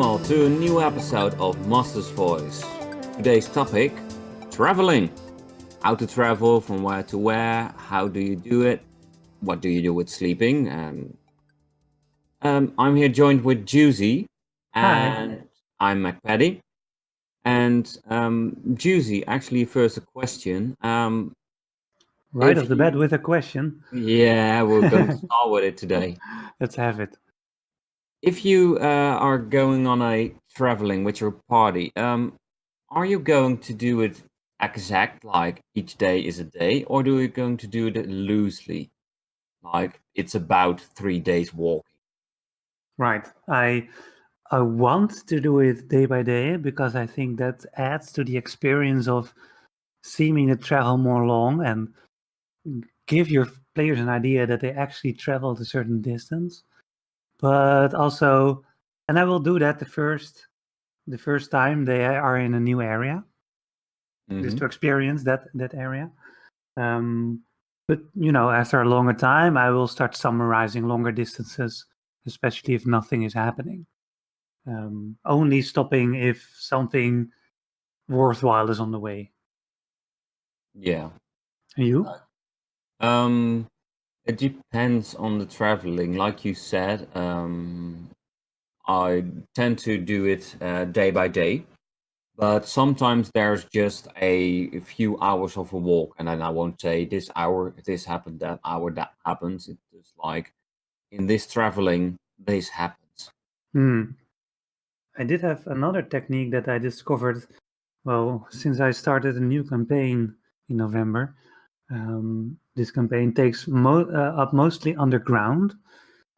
all to a new episode of Master's Voice. Today's topic, traveling. How to travel, from where to where, how do you do it, what do you do with sleeping. I'm here joined with Juicy, Hi. and I'm MacPaddy. And Juicy, actually first a question. Right If off the bat you, with a question. yeah, we're going to start with it today. Let's have it. If you are going on a traveling with your party, are you going to do it exact, like each day is a day, or do you going to do it loosely, like it's about 3 days walking? Right. I want to do it day by day because I think that adds to the experience of seeming to travel more long and give your players an idea that they actually traveled a certain distance. But also, and I will do that the first time they are in a new area, just to experience that area. But after a longer time, I will start summarizing longer distances, especially if nothing is happening. Only stopping if something worthwhile is on the way. Yeah. And you? It depends on the traveling. Like you said, I tend to do it day by day. But sometimes there's just a few hours of a walk, and then I won't say this hour this happened, that hour that happens. It's just like in this traveling, this happens. I did have another technique that I discovered, well, since I started a new campaign in November. This campaign takes up mostly underground,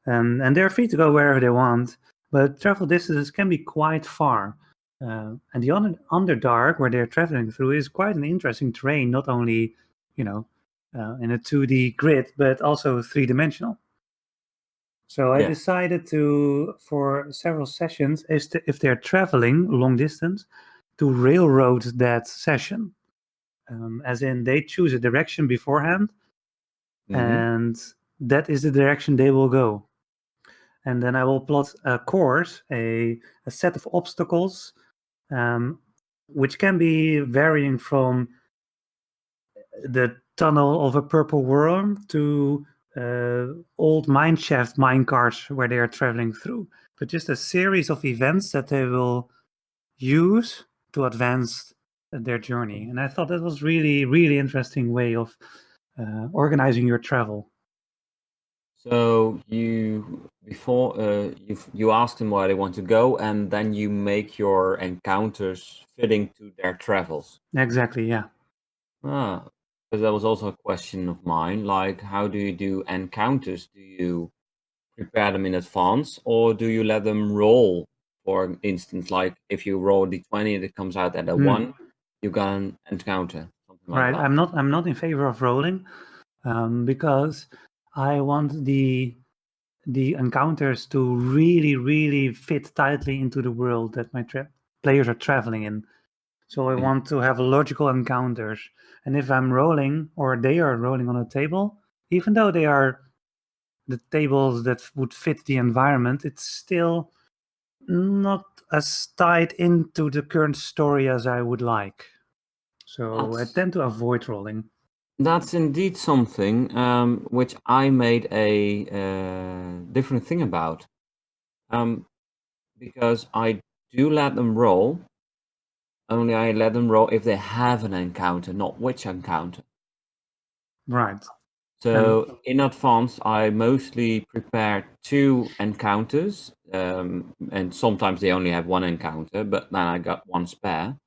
and they're free to go wherever they want, but travel distances can be quite far. And the Underdark, where they're traveling through, is quite an interesting terrain, not only, in a 2D grid, but also three-dimensional. So I decided to, for several sessions, if they're traveling long distance, to railroad that session. As in, they choose a direction beforehand, and that is the direction they will go. And then I will plot a course, a set of obstacles, which can be varying from the tunnel of a purple worm to old mineshaft minecarts where they are traveling through. But just a series of events that they will use to advance their journey. And I thought that was really, really interesting way of organizing your travel. So you before you ask them where they want to go, and then you make your encounters fitting to their travels. Exactly, yeah. Because that was also a question of mine. Like, how do you do encounters? Do you prepare them in advance, or do you let them roll? For instance, like if you roll d20 and it comes out at a 1, you got an encounter. Something like Right. that. I'm not in favor of rolling, because I want the encounters to really, really fit tightly into the world that my players are traveling in. So I want to have logical encounters. And if I'm rolling, or they are rolling on a table, even though they are the tables that would fit the environment, it's still not as tied into the current story as I would like. So I tend to avoid rolling. That's indeed something which I made a different thing about. Because I do let them roll, only I let them roll if they have an encounter, not which encounter. Right. So in advance, I mostly prepare 2 encounters, and sometimes they only have 1 encounter, but then I got 1 spare.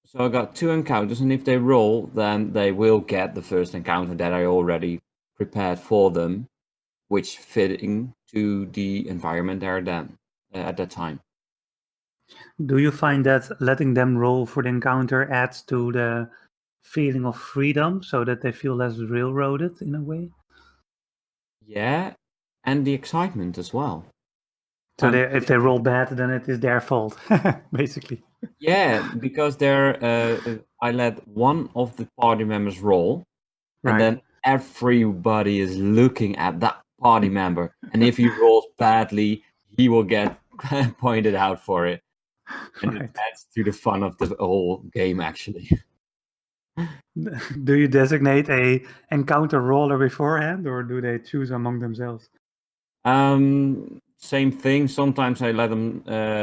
So I got 2 encounters, and if they roll, then they will get the first encounter that I already prepared for them, which fitting to the environment they're then at that time. Do you find that letting them roll for the encounter adds to the feeling of freedom, so that they feel less railroaded in a way? Yeah, and the excitement as well. So if they roll bad, then it is their fault, basically. Yeah, because I let one of the party members roll, and then everybody is looking at that party member. And if he rolls badly, he will get pointed out for it. And Right. it adds to the fun of the whole game, actually. Do you designate a encounter roller beforehand, or do they choose among themselves? Same thing. Sometimes I let them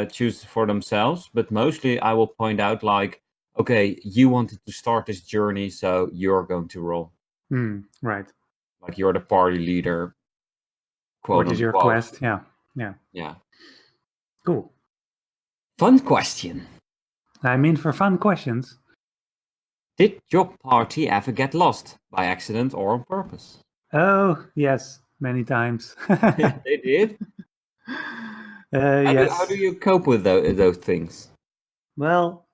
choose for themselves, but mostly I will point out like, okay, you wanted to start this journey, so you're going to roll. Right. Like you're the party leader, quote What is your unquote. quest? Yeah. Yeah. Cool. Fun question. I mean, for fun questions. Did your party ever get lost by accident or on purpose? Oh, yes, many times. They did? Yes. How do you cope with those things? Well,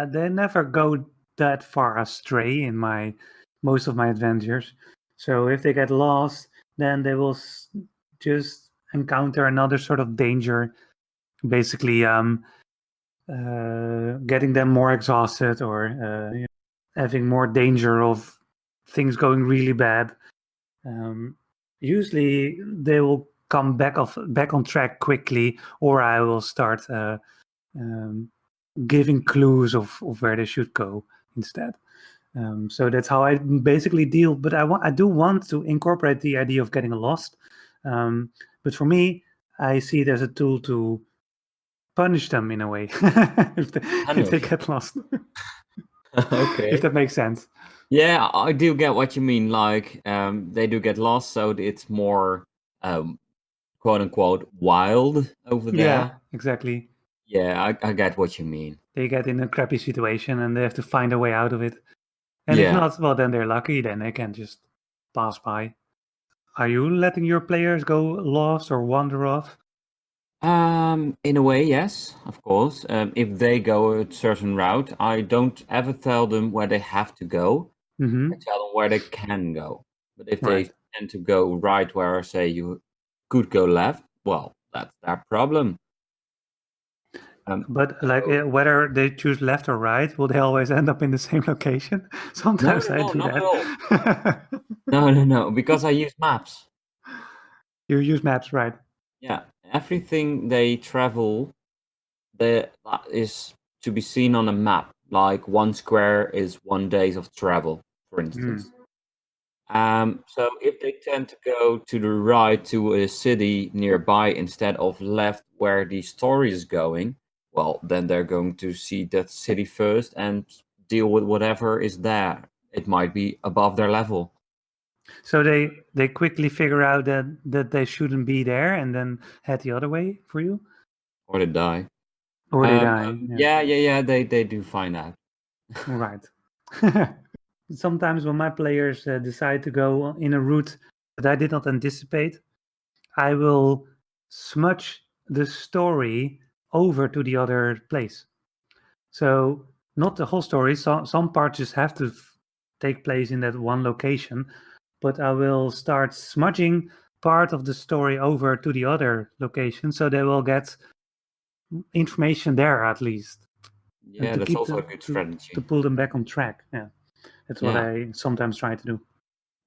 they never go that far astray in most of my adventures. So if they get lost, then they will just encounter another sort of danger, basically getting them more exhausted or having more danger of things going really bad. Usually they will come back on track quickly, or I will start giving clues of where they should go instead. So that's how I basically deal. But I do want to incorporate the idea of getting lost. But for me, I see it as a tool to punish them in a way if they get lost. Okay. If that makes sense. Yeah, I do get what you mean. Like, they do get lost, so it's more, quote unquote, wild over there. Yeah, exactly. Yeah, I get what you mean. They get in a crappy situation and they have to find a way out of it. And if Yeah. not, well, then they're lucky. Then they can just pass by. Are you letting your players go lost or wander off? In a way, yes, of course. If they go a certain route, I don't ever tell them where they have to go. Mm-hmm. I tell them where they can go. But if Right. they tend to go right where I say you could go left, well, that's their problem. But like whether they choose left or right, will they always end up in the same location? Sometimes I do not that. at all. No, because I use maps. You use maps, right? Yeah, everything they travel there is to be seen on a map. Like 1 square is 1 day of travel, for instance. So if they tend to go to the right to a city nearby instead of left where the story is going, well, then they're going to see that city first and deal with whatever is there. It might be above their level. So they quickly figure out that they shouldn't be there and then head the other way for you? Or they die. Or they die. Yeah, they do find out. Right. Sometimes when my players decide to go in a route that I did not anticipate, I will smudge the story over to the other place. So not the whole story. Some parts just have to take place in that one location, but I will start smudging part of the story over to the other location, so they will get information there at least. Yeah, that's also a good strategy. To pull them back on track. Yeah, that's what I sometimes try to do.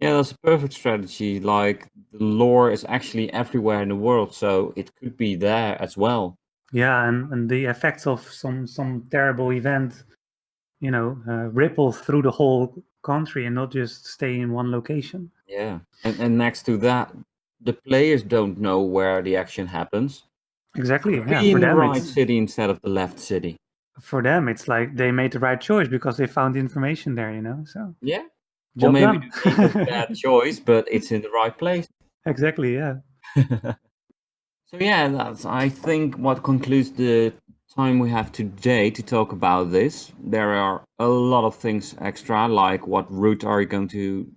Yeah, that's a perfect strategy. Like the lore is actually everywhere in the world, so it could be there as well. Yeah, and the effects of some terrible event, ripple through the whole country and not just stay in one location. Yeah, and next to that, the players don't know where the action happens. Exactly. Yeah, Be for in the them, right city instead of the left city. For them, it's like they made the right choice because they found information there. So yeah, job or maybe done. it was a bad choice, but it's in the right place. Exactly. Yeah. So yeah, that's I think what concludes the time we have today to talk about this. There are a lot of things extra, like what route are you going to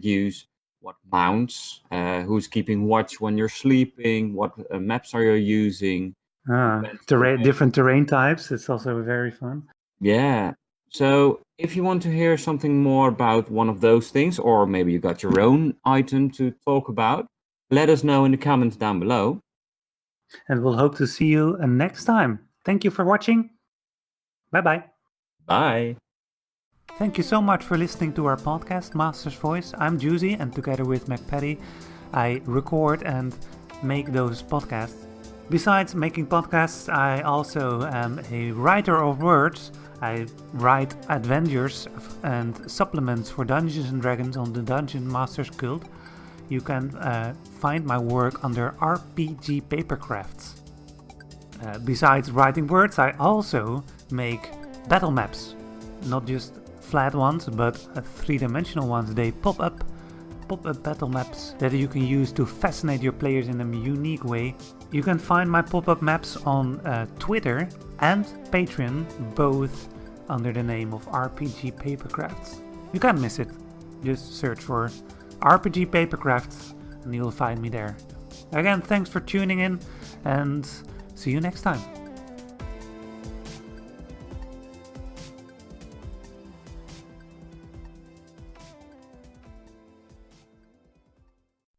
use, what mounts, who's keeping watch when you're sleeping, what maps are you using. Different terrain types. It's also very fun. Yeah. So if you want to hear something more about one of those things, or maybe you got your own item to talk about, let us know in the comments down below. And we'll hope to see you next time. Thank you for watching. Bye-bye. Bye. Thank you so much for listening to our podcast, Master's Voice. I'm Juicy, and together with McPatty, I record and make those podcasts. Besides making podcasts, I also am a writer of words. I write adventures and supplements for Dungeons & Dragons on the Dungeon Masters Guild. You can find my work under RPG Papercrafts. Besides writing words, I also make battle maps. Not just flat ones, but three-dimensional ones. They pop-up battle maps that you can use to fascinate your players in a unique way. You can find my pop-up maps on Twitter and Patreon, both under the name of RPG Papercrafts. You can't miss it. Just search for RPG Papercrafts and you'll find me there. Again, thanks for tuning in and see you next time.